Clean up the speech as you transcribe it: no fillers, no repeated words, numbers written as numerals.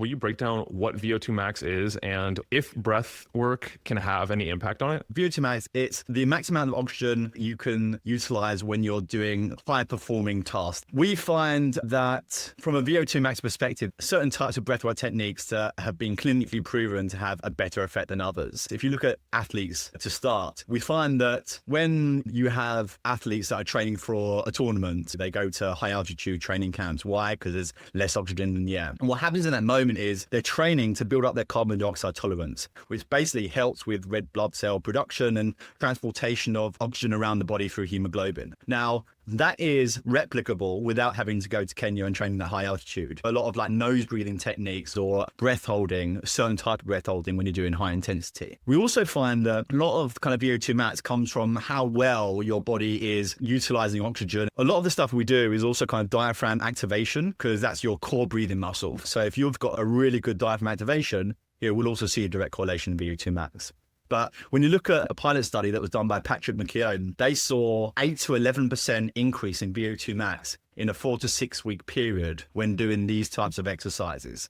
will you break down what VO2 max is and if breath work can have any impact on it? VO2 max, it's the max amount of oxygen you can utilize when you're doing high performing tasks. We find that from a VO2 max perspective, certain types of breathwork techniques that have been clinically proven to have a better effect than others. If you look at athletes to start, we find that when you have athletes that are training for a tournament, they go to high altitude training camps. Why? Because there's less oxygen in the air. And what happens in that moment is they're training to build up their carbon dioxide tolerance, which basically helps with red blood cell production and transportation of oxygen around the body through hemoglobin. Now, that is replicable without having to go to Kenya and train at high altitude. A lot of like nose breathing techniques or breath holding, a certain type of breath holding when you're doing high intensity. We also find that a lot of kind of VO2 max comes from how well your body is utilizing oxygen. A lot of the stuff we do is also kind of diaphragm activation because that's your core breathing muscle. So if you've got a really good diaphragm activation, we'll also see a direct correlation in VO2 max. But when you look at a pilot study that was done by Patrick McKeown, they saw 8 to 11% increase in VO2 max in a 4 to 6 week period when doing these types of exercises.